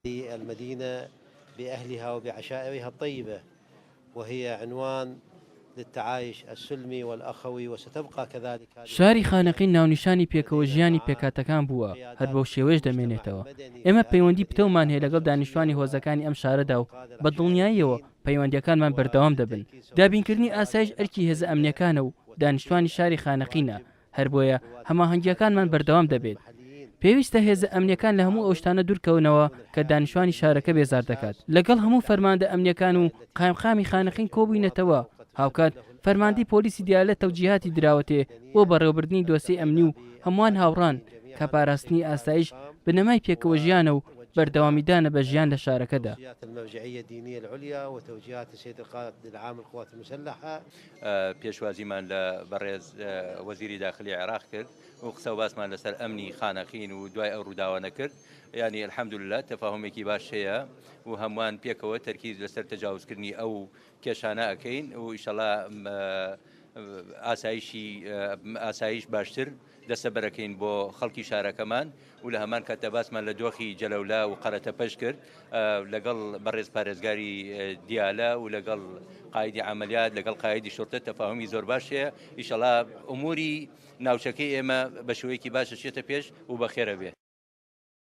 المدينة بأهلها وبعشائرها الطيبة، وهي عنوان للتعايش السلمي والأخوي، وستبقى كذلك هذه شاری خانەقین ناونیشانی پێکەوە ژیانی پێکاتەکان بووە، هەر بەو شێوەیەش دەمێنێتەوە. ئێمە پەیوەندی پتەومان هەیە لەگەڵ دانیشتوانی هۆزەکانی ئەم شارەدا و بە دڵنیاییەوە پەیوەندیەکانمان بەردەوام دەبن. دابینکردنی ئاسایش ئەرکی هێزە ئەمنیەکانە و دانیشتوانی شاری خانەقینە، هەر بۆیە هەماهەنگیەکانمان بەردەوام دەبێت. پێویستە هێزە ئەمنیەکان لە هەموو ئەو شتانە دوورکەونەوە کە دانیشتوانی شارەکە بێزار دەکات. لەگەڵ هەموو فەرماندە ئەمنیەکان و قایمقامی خانەقین کۆبووینەتەوە، هاوکات فەرماندەی پۆلیسی دیالە تەوجیهاتی دراوەتێ بۆ بەڕێوەبردننی دۆسی ئەمنی و هەمووان هاوڕان کە پاراستنی ئاسایش بنەمای پێکەوە ژیانە و بەردەوامیدانە بە ژیان لە شارەکەدا. المرجعية الدينية العليا وتوجيهات السيد القائد العام للقوات المسلحة. پێشوازیمان لە بەڕێز وەزیری داخلی عێراق کرد و قسە و باسمان لەسەر ئەمنی خانەقین و دوای ئەو ڕووداوانە کرد. ینی الحەمدولله تەفاهمێکی باش هەیە و هەمووان پێکەوە تەرکیز لەسەر تەجاوزکردنی ئەو کێشانە ئەەکەین و ئیشەڵا ئاسایش باشتر دەسەبەرەکەین بۆ خەڵکی شارەکەمان و لە هەمان کاتە باسمان لە دۆخی جەلەولا و قەرەتە پەش کرد لەگەڵ بەڕێز پارێزگاری دیالە و لەگەڵ قایدی عملیات لەگەڵ قایدی شورتە تەفاهمی زۆر باش هەیە. ئیشەڵا ئوموری ناوچەکەی ئێمە بە شێوەیەکی باش دەچێتە پێش و بەخێرە بێ.